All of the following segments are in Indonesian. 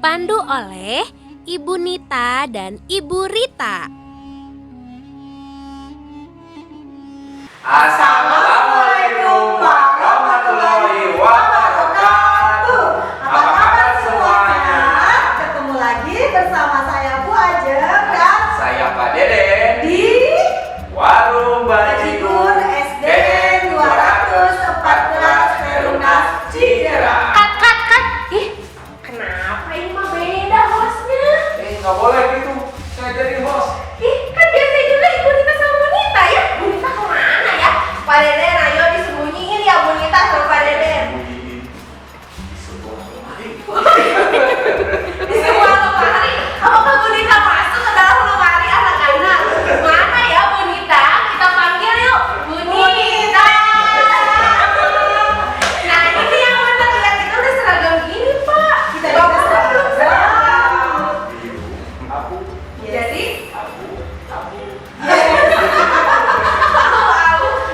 dipandu oleh Ibu Nita dan Ibu Rita. Assalamualaikum warahmatullahi wabarakatuh. Apa kabar semuanya? Ketemu lagi bersama saya Bu Ajeng dan Saya Pak Deden di Warung Bajigur SDN 214 Perumnas Cijerah. Kat. Ih, kenapa ini mah beda hostnya? Nggak boleh gitu. Saya jadi host. Ih, kan biasanya juga Ibu Nita sama Bu Nita ya. Bu Nita kemana ya? Pak Deden. Ayo disembunyiin ya Bu Nita sama Pak Deden. Di sebuah lemari. Di sebuah lemari. Apakah Bu Nita masuk ke dalam lemari anak-anak? Mana ya Bu Nita? Kita panggil yuk. Bu Nita. Nah ini yang mana lihat itu udah seragam gini Pak. Kita belum seragam. Aku. Jadi Aku.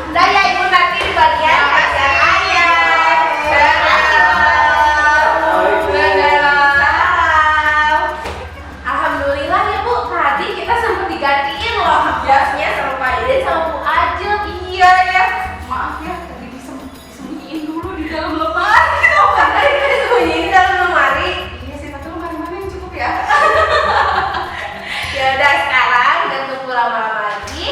udah ya Ibu nanti di bagian kasihan ayah. Alhamdulillah ya Bu, tadi kita sempat digantiin loh jasnya sama Pak Deden sama Bu Ajeng. Iya ya, maaf ya tadi disembunyiin dulu di dalam lemari. Oh kan tadi kita disembunyiin di dalam lemari. Iya sih, tapi lemari mana yang cukup ya? Ya udah sekarang dan tunggu lama-lama lagi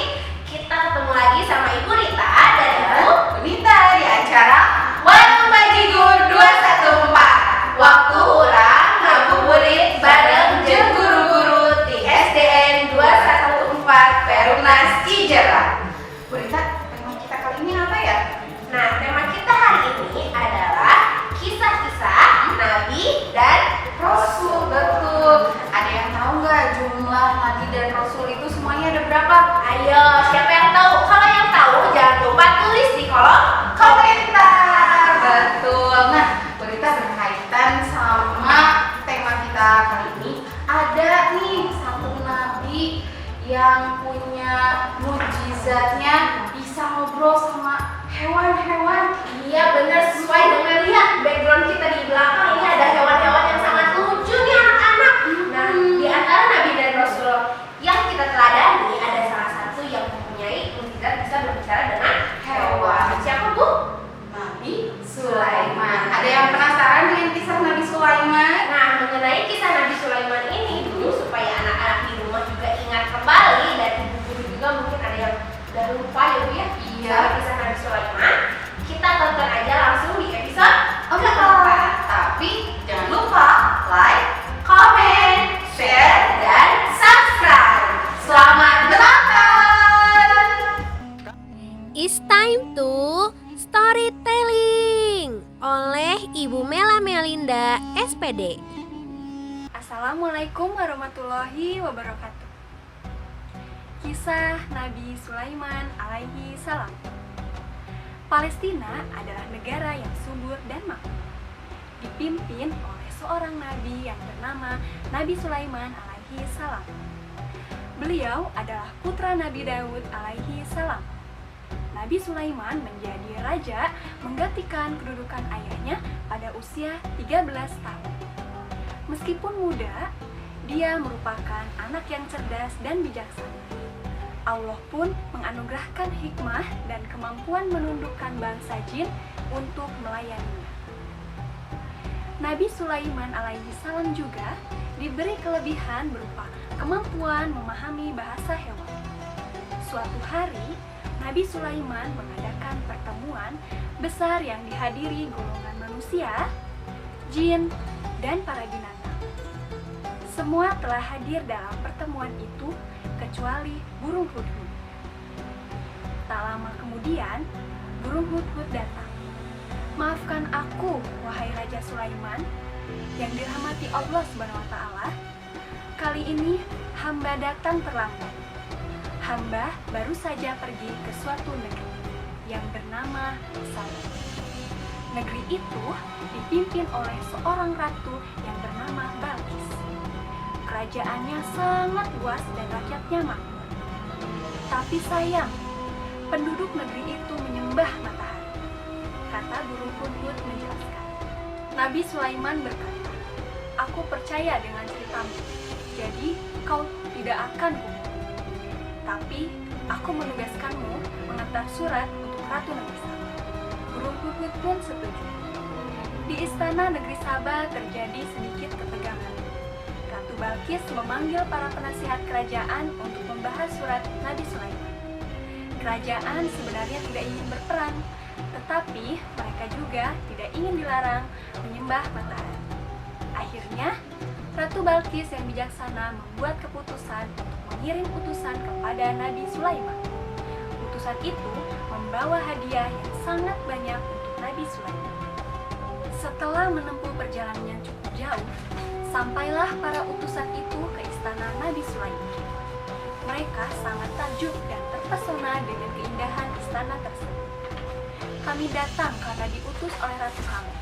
kita ketemu lagi sama Ibu Rita dan Ibu Nita di acara Warung Bajigur 214. Waktu urang ngabuburit bareng jeung guru-guru di SDN 214 Perumnas Cijerah. Bu Rita, tema kita kali ini apa ya? Nah, tema kita hari ini adalah kisah-kisah Nabi dan Rasul. Betul. Ada yang tahu nggak jumlah Nabi dan Rasul itu semuanya ada berapa? Ayo, siapa yang tahu? Kalau yang tahu jangan lupa tulis di kolom komentar. Betul. Nah, berita berkaitan sama tema kita kali ini. Ada nih satu nabi yang punya mukjizatnya bisa ngobrol sama hewan-hewan. Iya benar, sesuai dengan lihat background kita di belakang ini ada hewan-hewan yang sangat lucu nih anak-anak. Nah, di antara nabi dan rasul yang kita teladani ada salah satu yang mempunyai mukjizat bisa berbicara dengan hewan. Siapa Bu? Nabi Sulaiman. Ada yang penasaran dengan kisah Nabi Sulaiman? Nah, mengenai kisah Nabi Sulaiman ini dulu supaya anak-anak di rumah juga ingat kembali dan ibu guru juga mungkin ada yang udah lupa ya Bu ya. Iya. Kisah Nabi Sulaiman. Kita tonton aja langsung di episode keempat. Tapi jangan lupa like, comment, share, dan subscribe. Selamat menonton. It's time to storytelling oleh Ibu Mela Melinda SPD. Assalamualaikum warahmatullahi wabarakatuh. Kisah Nabi Sulaiman alaihi salam. Palestina adalah negara yang subur dan makmur, dipimpin oleh seorang nabi yang bernama Nabi Sulaiman alaihi salam. Beliau adalah putra Nabi Daud alaihi salam. Nabi Sulaiman menjadi raja menggantikan kedudukan ayahnya pada usia 13 tahun. Meskipun muda, dia merupakan anak yang cerdas dan bijaksana. Allah pun menganugerahkan hikmah dan kemampuan menundukkan bangsa jin untuk melayaninya. Nabi Sulaiman alaihi salam juga diberi kelebihan berupa kemampuan memahami bahasa hewan. Suatu hari, Nabi Sulaiman mengadakan pertemuan besar yang dihadiri golongan manusia, jin, dan para binatang. Semua telah hadir dalam pertemuan itu kecuali burung hudhud. Tak lama kemudian, burung hudhud datang. Maafkan aku, wahai Raja Sulaiman, yang dirahmati Allah Subhanahu wa Ta'ala. Kali ini hamba datang terlambat. Hamba baru saja pergi ke suatu negeri yang bernama Saba. Negeri itu dipimpin oleh seorang ratu yang bernama Balqis. Kerajaannya sangat luas dan rakyatnya makmur. Tapi sayang, penduduk negeri itu menyembah matahari, kata burung hudhud menjelaskan. Nabi Sulaiman berkata, Aku percaya dengan ceritamu, jadi kau tidak akan gugup. Tapi aku menugaskanmu mengantar surat untuk Ratu Negeri Saba. Burung pipit pun setuju. Di istana negeri Saba terjadi sedikit ketegangan. Ratu Balkis memanggil para penasihat kerajaan untuk membahas surat Nabi Sulaiman. Kerajaan sebenarnya tidak ingin berperang, tetapi mereka juga tidak ingin dilarang menyembah matahari. Akhirnya, Ratu Balkis yang bijaksana membuat keputusan untuk mengirim utusan kepada Nabi Sulaiman. Utusan itu membawa hadiah yang sangat banyak untuk Nabi Sulaiman. Setelah menempuh perjalanan yang cukup jauh, sampailah para utusan itu ke istana Nabi Sulaiman. Mereka sangat takjub dan terpesona dengan keindahan istana tersebut. Kami datang karena diutus oleh Ratu kami.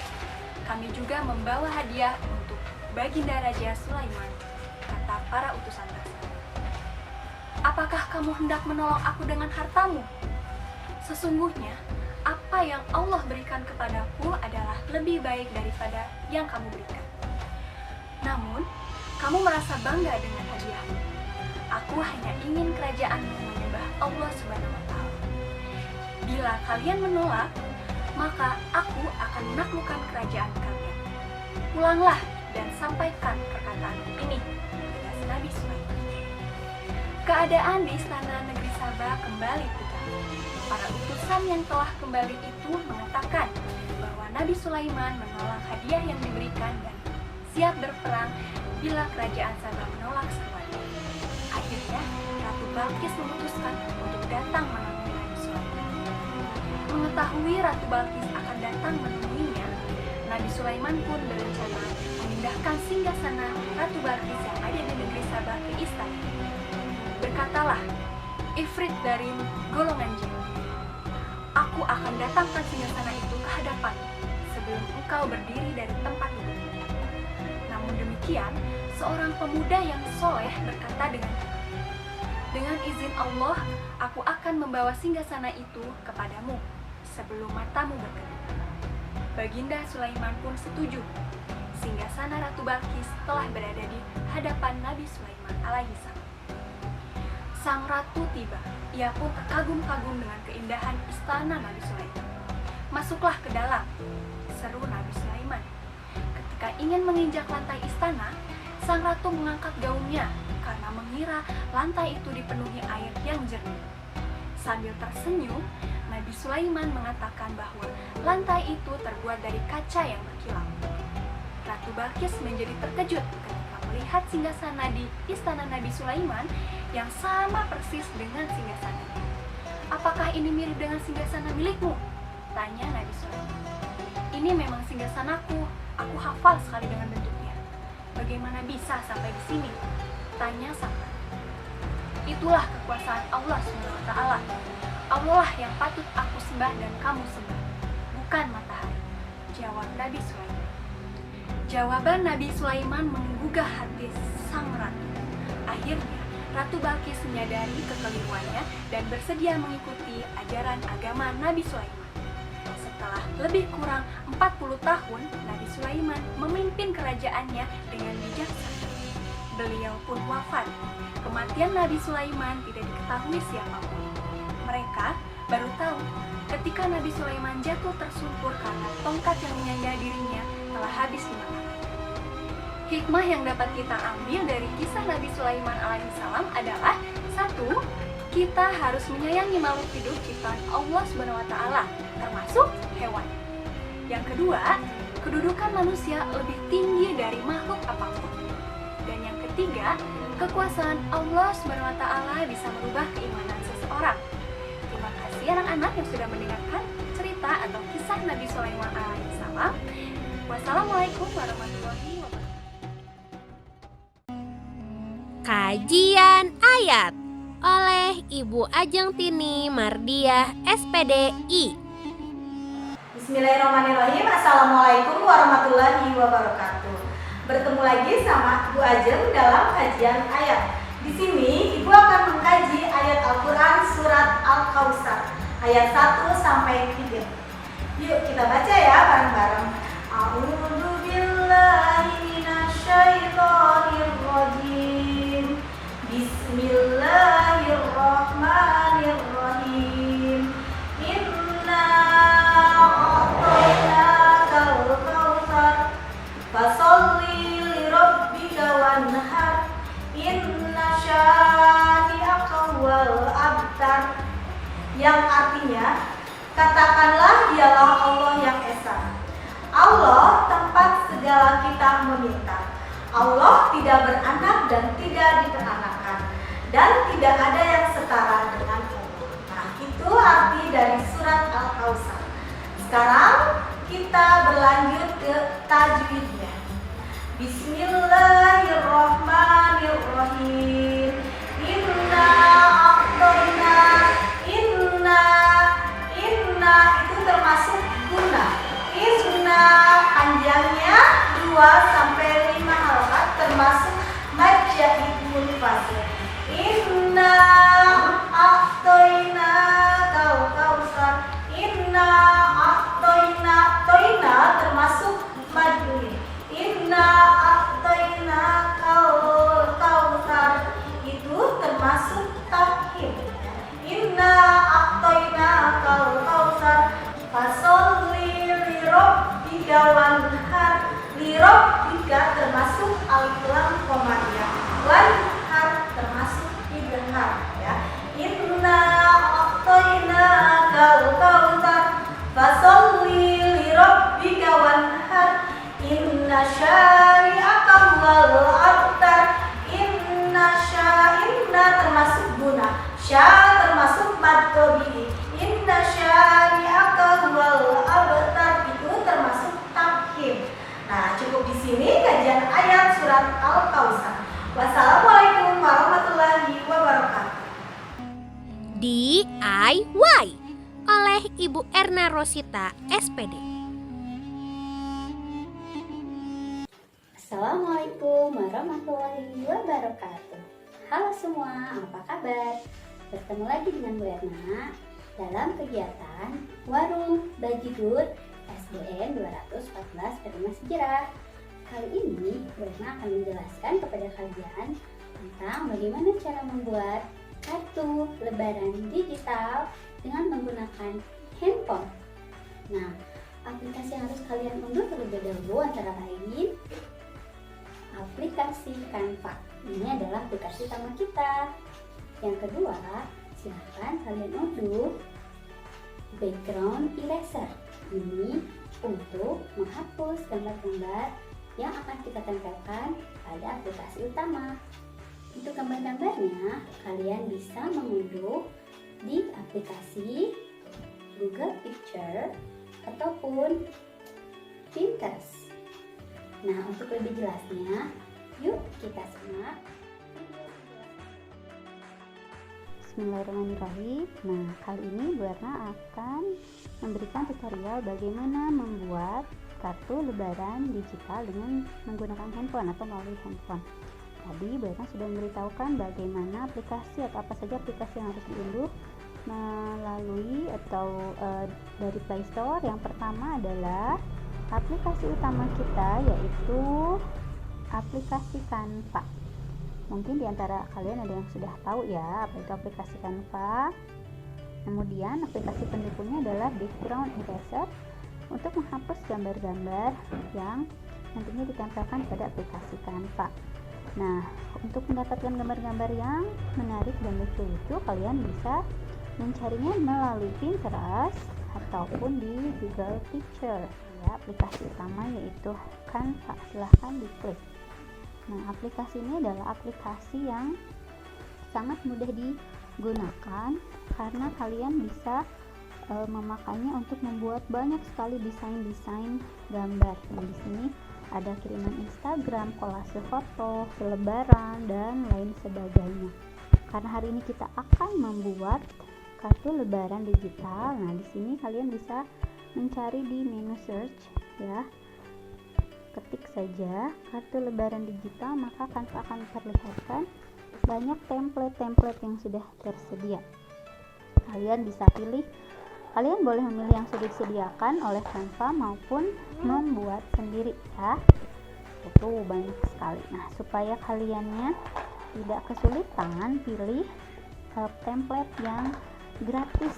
Kami juga membawa hadiah untuk Baginda Raja Sulaiman, kata para utusan tersebut. Apakah kamu hendak menolong aku dengan hartamu? Sesungguhnya, apa yang Allah berikan kepadaku adalah lebih baik daripada yang kamu berikan. Namun, kamu merasa bangga dengan hadiahmu. Aku hanya ingin kerajaanmu menyembah Allah Subhanahu wa Ta'ala. Bila kalian menolak, maka aku akan menaklukkan kerajaan kalian. Pulanglah dan sampaikan perkataanku ini kepada Nabi Sulaiman. Keadaan di istana negeri Saba kembali tegang. Para utusan yang telah kembali itu mengatakan bahwa Nabi Sulaiman menolak hadiah yang diberikan dan siap berperang bila kerajaan Saba menolak semuanya. Akhirnya, Ratu Balkis memutuskan untuk datang menemui Nabi Sulaiman. Mengetahui Ratu Balkis akan datang menemuinya, Nabi Sulaiman pun berencana memindahkan singgasana Ratu Balkis yang ada di negeri Saba ke istana. Berkatalah Ifrit dari golongan jin, aku akan datangkan singgasana itu ke hadapan sebelum engkau berdiri dari tempat dudukmu. Namun demikian, seorang pemuda yang soleh berkata dengan izin Allah, aku akan membawa singgasana itu kepadamu sebelum matamu berkedip. Baginda Sulaiman pun setuju. Singgasana Ratu Balkis telah berada di hadapan Nabi Sulaiman alaihi salam. Sang ratu tiba. Ia pun terkagum-kagum dengan keindahan istana Nabi Sulaiman. Masuklah ke dalam, seru Nabi Sulaiman. Ketika ingin menginjak lantai istana, sang ratu mengangkat gaunnya karena mengira lantai itu dipenuhi air yang jernih. Sambil tersenyum, Nabi Sulaiman mengatakan bahwa lantai itu terbuat dari kaca yang berkilau. Ratu Balkis menjadi terkejut ketika melihat singgasana di istana Nabi Sulaiman yang sama persis dengan singgasananya. Apakah ini mirip dengan singgasana milikmu? Tanya Nabi Sulaiman. Ini memang singgasanaku, aku hafal sekali dengan bentuknya. Bagaimana bisa sampai di sini? Tanya sang ratu. Itulah kekuasaan Allah SWT. Allah yang patut aku sembah dan kamu sembah, bukan matahari, jawab Nabi Sulaiman. Jawaban Nabi Sulaiman menggugah hati sang ratu. Akhirnya, Ratu Balkis menyadari kekeliruannya dan bersedia mengikuti ajaran agama Nabi Sulaiman. Setelah lebih kurang 40 tahun, Nabi Sulaiman memimpin kerajaannya dengan bijaksana. Beliau pun wafat. Kematian Nabi Sulaiman tidak diketahui siapapun. Mereka baru tahu ketika Nabi Sulaiman jatuh tersungkur karena tongkat yang menyangga dirinya telah habis dimakan. Hikmah yang dapat kita ambil dari kisah Nabi Sulaiman alaihissalam adalah 1. Kita harus menyayangi makhluk hidup ciptaan Allah SWT, termasuk hewan. Yang kedua, kedudukan manusia lebih tinggi dari makhluk apapun. Dan yang ketiga, kekuasaan Allah SWT bisa merubah keimanan seseorang. Terima kasih anak-anak yang sudah mendengarkan cerita atau kisah Nabi Sulaiman alaihissalam. Wassalamualaikum warahmatullahi wabarakatuh. Kajian Ayat oleh Ibu Ajeng Tini Mardiah SPDI. Bismillahirrahmanirrahim. Assalamualaikum warahmatullahi wabarakatuh. Bertemu lagi sama Bu Ajeng dalam kajian ayat. Di sini Ibu akan mengkaji ayat Al-Quran surat Al-Kautsar ayat 1 sampai 3. Yuk kita baca ya bareng-bareng. A'udzu billahi minasy minasyaitonir rajim. Bismillahirrahmanirrahim. Inna a'tainakal kautsar fasholli lirabbika wanhar. Inna syani'aka wal abtar. Yang artinya, katakanlah dialah Allah yang esa. Allah tempat segala kita meminta. Allah tidak beranak dan tidak diperanakan, dan tidak ada yang setara dengan Allah. Nah, itu arti dari surat Al-Kautsar. Sekarang kita berlanjut ke tajwidnya. Bismillahirrahmanirrahim. Inna a'toina. Inna itu termasuk guna. Inna panjangnya 2 sampai 5 halakat, termasuk mad jaid munfasil. Inna a'toina kal kautsar. Inna a'toina. Toina termasuk mad duri. Inna a'toina kal kautsar itu termasuk tafkhim. Inna a'toina kal kautsar fasholli lirabbika wanhar. Lirabbika termasuk alif lam komanya. Wanhar termasuk idgham ya. Inna a'toina kal kautsar fasholli lirabbika wanhar. Inna syari'aka wal abtar. Inna termasuk guna. Sya termasuk mad tabi'i. Inna syari'aka wal abtar itu termasuk tafkhim. Nah, cukup di sini kajian ayat surat Al-Kautsar. Wassalamualaikum warahmatullahi wabarakatuh. DIY oleh Ibu Erna Rosita, SPD. Assalamualaikum warahmatullahi wabarakatuh. Halo semua, apa kabar? Bertemu lagi dengan Bu Erna dalam kegiatan Warung Bajigur SDN 214 Terima Sejarah. Kali ini Bu Erna akan menjelaskan kepada kalian tentang bagaimana cara membuat kartu lebaran digital dengan menggunakan handphone. Nah, aplikasi yang harus kalian unduh terlebih dahulu antara lain aplikasi Canva. Ini adalah aplikasi utama kita. Yang kedua, silakan kalian unduh background eraser. Ini untuk menghapus gambar-gambar yang akan kita tempelkan pada aplikasi utama. Untuk gambar-gambarnya, kalian bisa mengunduh di aplikasi Google Picture ataupun Pinterest. Nah, untuk lebih jelasnya, yuk kita simak. Bismillahirrahmanirrahim. Nah, kali ini Bu Erna akan memberikan tutorial bagaimana membuat kartu lebaran digital dengan menggunakan handphone atau melalui handphone. Tadi Bu Erna sudah memberitahukan bagaimana aplikasi atau apa saja aplikasi yang harus diunduh melalui atau dari Play Store. Yang pertama adalah aplikasi utama kita, yaitu aplikasi Canva. Mungkin di antara kalian ada yang sudah tahu ya apa itu aplikasi Canva. Kemudian aplikasi pendukungnya adalah background eraser untuk menghapus gambar-gambar yang nantinya ditempelkan pada aplikasi Canva. Nah, untuk mendapatkan gambar-gambar yang menarik dan lucu-lucu, kalian bisa mencarinya melalui Pinterest ataupun di Google Picture. Ya, aplikasi utama yaitu Canva. Silahkan diklik. Nah, aplikasi ini adalah aplikasi yang sangat mudah digunakan karena kalian bisa memakainya untuk membuat banyak sekali desain-desain gambar. Nah, di sini ada kiriman Instagram, kolase foto, selebaran, dan lain sebagainya. Karena hari ini kita akan membuat kartu lebaran digital. Nah, di sini kalian bisa mencari di menu search ya. Ketik saja kartu lebaran digital, maka akan memperlihatkan banyak template-template yang sudah tersedia. Kalian bisa pilih, kalian boleh memilih yang sudah disediakan oleh Canva maupun membuat sendiri ya. Tuh banyak sekali. Nah, supaya kaliannya tidak kesulitan, pilih template yang gratis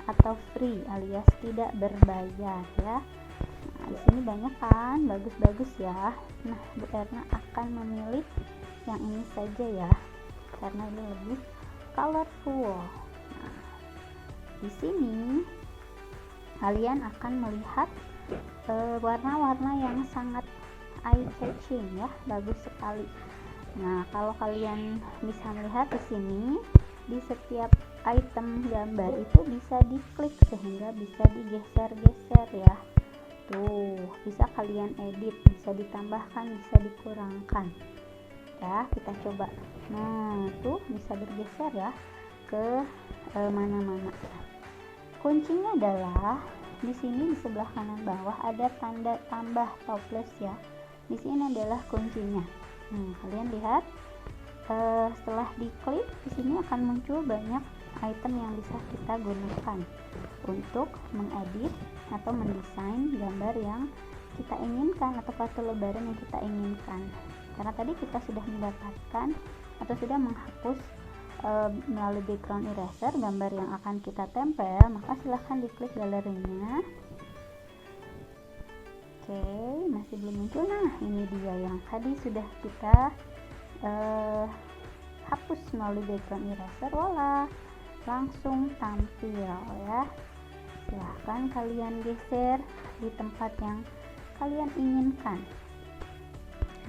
atau free alias tidak berbayar ya. Nah, di sini banyak kan, bagus-bagus ya. Nah, Bu Erna akan memilih yang ini saja ya, karena ini lebih colorful. Nah, di sini kalian akan melihat warna-warna yang sangat eye catching ya, bagus sekali. Nah, kalau kalian bisa melihat di sini, di setiap item gambar itu bisa diklik sehingga bisa digeser-geser ya. Tuh, bisa kalian edit, bisa ditambahkan, bisa dikurangkan. Ya, kita coba. Nah, tuh bisa bergeser ya ke mana-mana. Kuncinya adalah di sini di sebelah kanan bawah ada tanda tambah atau plus ya. Di sini adalah kuncinya. Kalian lihat, setelah diklik di sini akan muncul banyak item yang bisa kita gunakan untuk mengedit atau mendesain gambar yang kita inginkan atau kartu lebaran yang kita inginkan. Karena tadi kita sudah mendapatkan atau sudah menghapus melalui background eraser gambar yang akan kita tempel, maka silahkan diklik galerinya. Oke, masih belum muncul. Nah, ini dia yang tadi sudah kita hapus melalui background eraser. Voila, langsung tampil ya. Silahkan kalian geser di tempat yang kalian inginkan.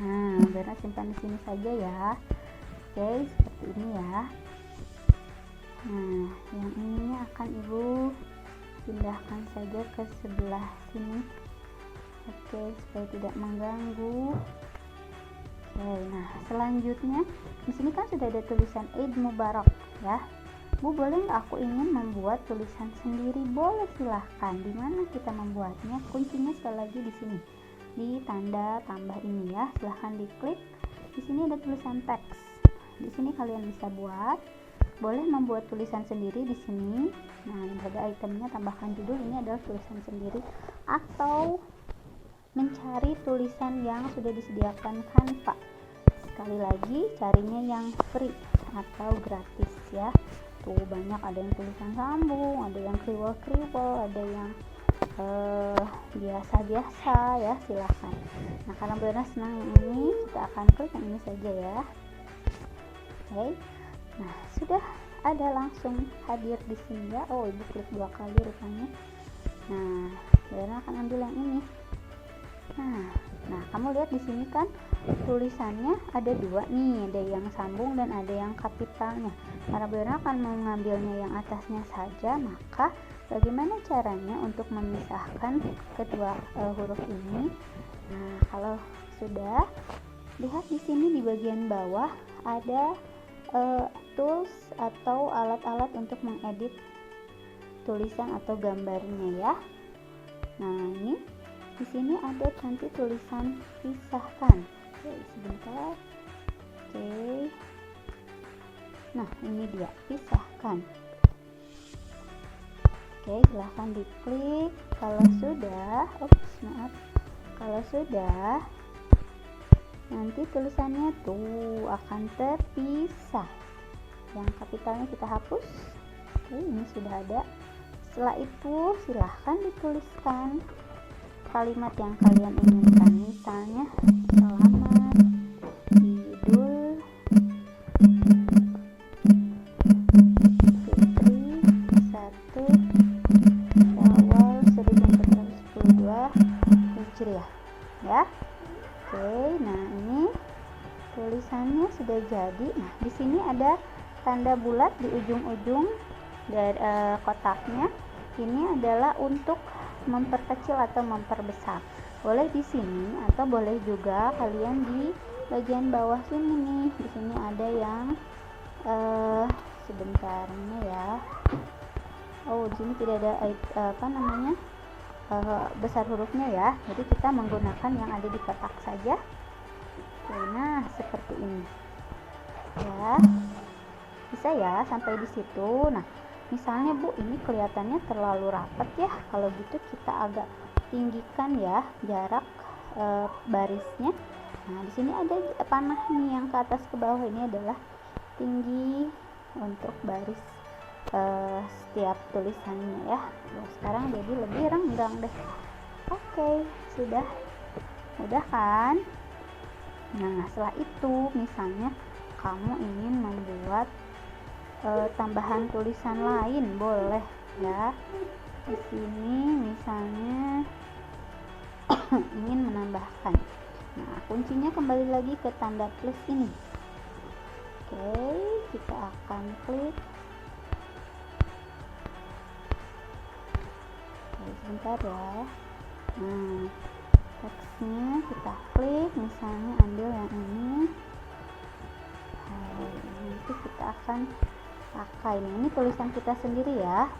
Nah, biar simpan di sini saja ya. Oke, seperti ini ya. Nah, yang ininya akan Ibu pindahkan saja ke sebelah sini. Oke, supaya tidak mengganggu. Oke, nah selanjutnya di sini kan sudah ada tulisan Eid Mubarak ya. Bu, boleh nggak aku ingin membuat tulisan sendiri? Boleh, silahkan. Di mana kita membuatnya? Kuncinya sekali lagi di sini, di tanda tambah ini ya. Silahkan diklik. Di sini ada tulisan teks. Di sini kalian bisa buat. Boleh membuat tulisan sendiri di sini. Nah, yang ada itemnya tambahkan judul, ini adalah tulisan sendiri, atau mencari tulisan yang sudah disediakan Canva. Sekali lagi carinya yang free atau gratis ya. Tuh banyak, ada yang tulisan sambung, ada yang kriwel-kriwel, ada yang biasa-biasa ya, silahkan. Nah, karena benar senang yang ini, kita akan klik yang ini saja ya. Oke. Nah, sudah ada langsung hadir di sini ya. Oh, Ibu klik 2 kali rupanya. Nah, benar akan ambil yang ini. Nah, kamu lihat di sini kan tulisannya ada 2 nih, ada yang sambung dan ada yang kapitalnya. Karena benar akan mengambilnya yang atasnya saja, maka bagaimana caranya untuk memisahkan kedua huruf ini? Nah, kalau sudah, lihat di sini di bagian bawah ada tools atau alat-alat untuk mengedit tulisan atau gambarnya ya. Nah, ini di sini ada nanti tulisan pisahkan. Oke, sebentar. Oke. Nah, ini dia, pisahkan. Oke, silahkan diklik. Kalau sudah, kalau sudah, nanti tulisannya tuh akan terpisah. Yang kapitalnya kita hapus. Oke, ini sudah ada. Setelah itu silahkan dituliskan kalimat yang kalian inginkan, misalnya selamat Idul Fitri 1 Syawal 1442 Hijriah ya. Oke, nah ini tulisannya sudah jadi. Nah, di sini ada tanda bulat di ujung-ujung dari kotaknya. Ini adalah untuk memperkecil atau memperbesar. Boleh di sini atau boleh juga kalian di bagian bawah sini nih. Di sini ada yang sebentar ini ya. Oh, di sini tidak ada besar hurufnya ya. Jadi kita menggunakan yang ada di kotak saja. Oke, nah seperti ini. Ya. Bisa ya sampai di situ. Nah, misalnya Bu, ini kelihatannya terlalu rapat ya. Kalau gitu kita agak tinggikan ya jarak barisnya. Nah, di sini ada panah nih yang ke atas ke bawah, ini adalah tinggi untuk baris setiap tulisannya ya. Sekarang jadi lebih renggang deh. Oke, sudah mudah kan? Nah, setelah itu misalnya kamu ingin membuat tambahan tulisan lain, boleh ya. Di sini misalnya ingin menambahkan. Nah, kuncinya kembali lagi ke tanda plus ini. Oke, kita akan klik. Oke, sebentar ya. Nah, teksnya kita klik, misalnya ambil yang ini. Nah, nanti kita akan pakai ini tulisan kita sendiri ya.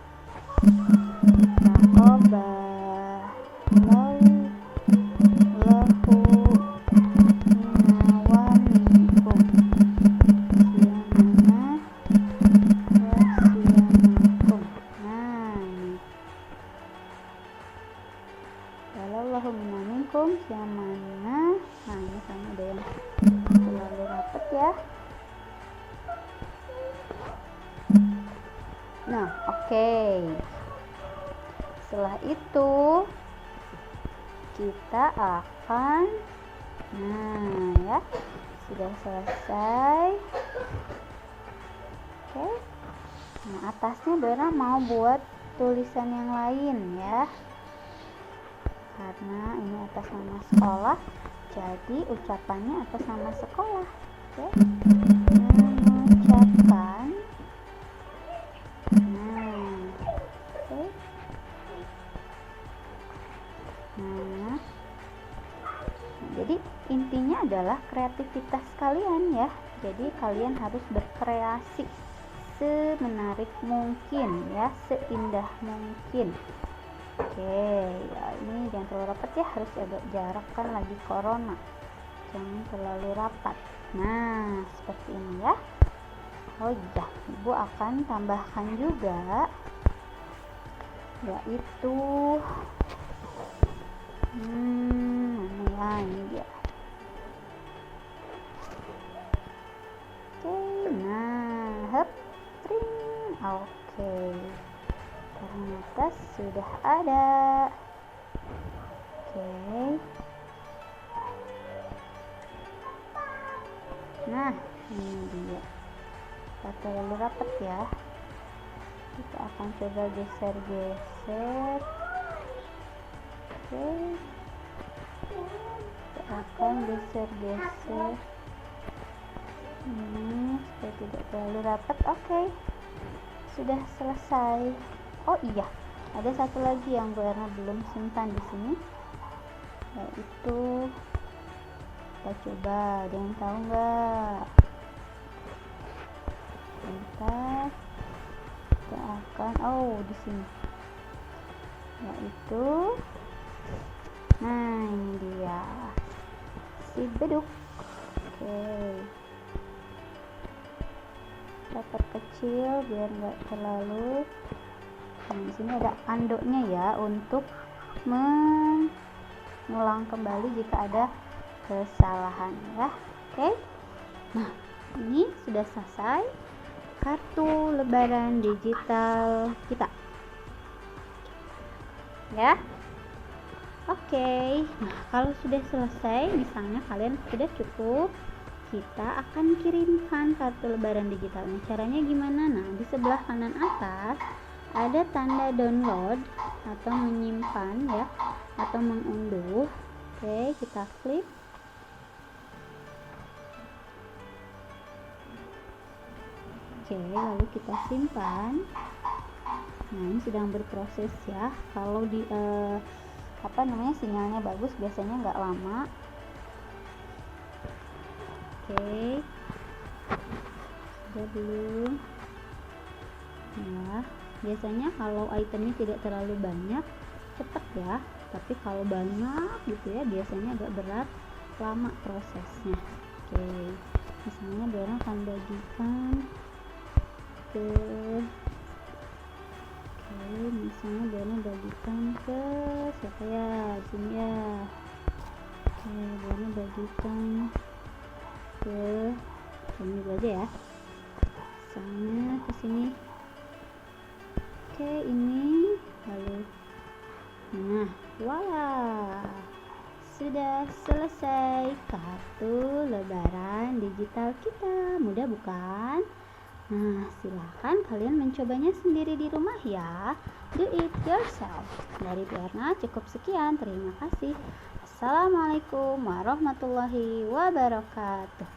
Wallahu minna minkum yang mana. Nah, ini sama ada yang terlalu rapat ya. Nah, oke. Setelah itu kita akan, nah ya, sudah selesai. Oke. Nah, atasnya Dora mau buat tulisan yang lain ya. Karena ini atas nama sekolah, jadi ucapannya atas nama sekolah. Oke. Mengucapkan. Nah, oke. Nah, jadi intinya adalah kreativitas kalian ya. Jadi kalian harus berkreasi semenarik mungkin ya, seindah mungkin. Oke, ya ini jangan terlalu rapat ya, harus agak jarak kan lagi corona, jangan terlalu rapat. Nah, seperti ini ya. Oh iya, ibu akan tambahkan juga, yaitu mana ya, ini dia. Oke, nah, oke, ternyata sudah ada. Oke, nah ini dia. Tak terlalu rapat ya, kita akan coba geser-geser. Oke, kita akan geser-geser ini supaya tidak terlalu rapat. Oke, sudah selesai. Oh iya, ada satu lagi yang Bu Erna belum simpan di sini, yaitu kita coba, ada yang tahu nggak? Bentar, kita akan di sini, yaitu nah ini dia, si beduk. Oke, kita perkecil biar nggak terlalu. Nah, di sini ada andoknya ya untuk mengulang kembali jika ada kesalahan ya. Oke, nah ini sudah selesai kartu lebaran digital kita ya. Oke, nah kalau sudah selesai, misalnya kalian sudah cukup, kita akan kirimkan kartu lebaran digitalnya. Caranya gimana? Nah, di sebelah kanan atas ada tanda download atau menyimpan ya, atau mengunduh. Oke, kita klik. Oke, lalu kita simpan. Nah, ini sedang berproses ya. Kalau di sinyalnya bagus, biasanya nggak lama. Oke, sudah belum? Ya, biasanya kalau itemnya tidak terlalu banyak cepat ya, tapi kalau banyak gitu ya biasanya agak berat, lama prosesnya. Oke, misalnya Dora akan bagikan ke misalnya Dora bagikan ke siapa ya, di sini ya. Buana bagikan ke ini dulu aja ya, soalnya ke sini. Oke, ini lalu nah, wala sudah selesai kartu lebaran digital kita. Mudah bukan? Nah, silahkan kalian mencobanya sendiri di rumah ya. Do it yourself. Dari Berna cukup sekian. Terima kasih. Assalamualaikum warahmatullahi wabarakatuh.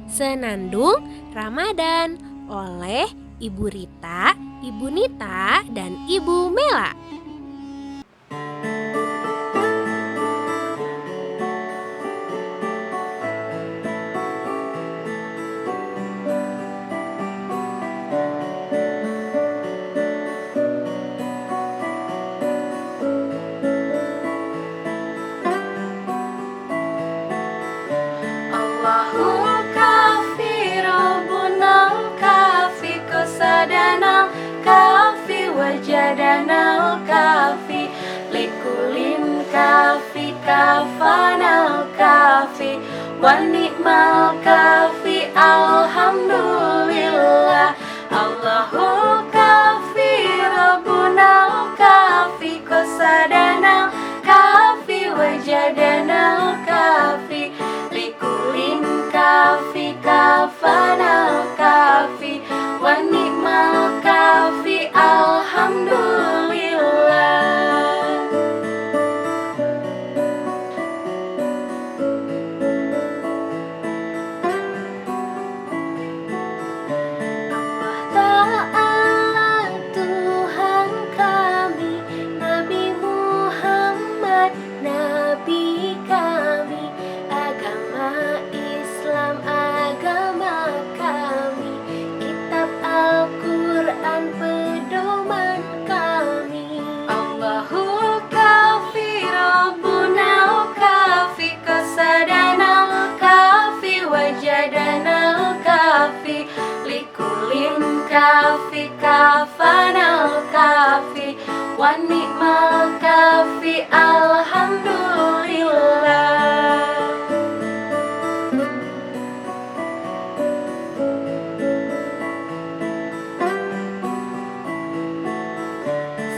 Senandung Ramadan oleh Ibu Rita, Ibu Nita, dan Ibu Mela. Allahul kafi Rabbunal kafi qasadanal kafi wajadanal kafi likulin kafi kafanal kafi wa ni'mal kafi alhamdulillah. Allahul kafi Rabbunal kafi qasadanal kafi wajadanal kafi likulin kafi kafanal kafi wa ni'mal kafi alhamdulillah. Allah Ta'ala Tuhan kami, Nabi Muhammad Nabi kami, agama Islam agama kami, kitab Al-Quran pedoman kami. Allahul kafi Rabbunal kafi qasadanal kafi wajadanal kafi likulin kafi kafanal kafi wa ni'mal kafi alhamdulillah.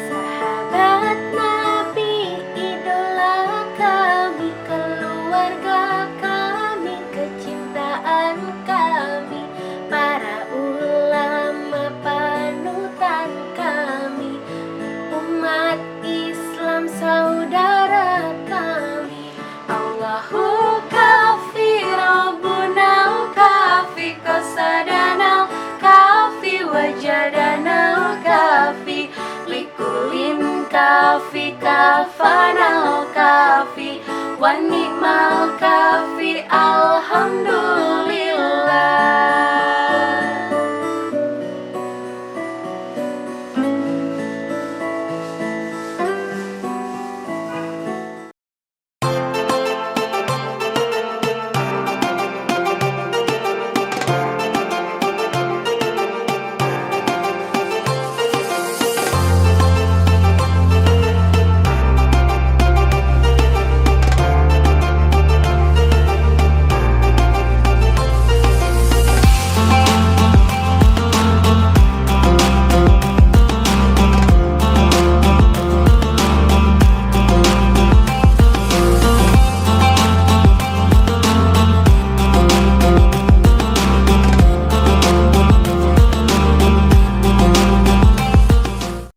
Sahabat Nabi, idola kami, keluarga kami, kecintaan kami, para ulama panutan kami, umat Islam saudara kami. Allahul kafi Rabbunal kafi qasadanal kafi wajadanal kafi likulin kafi kafanal kafi wa ni'mal kafi alhamdulillah.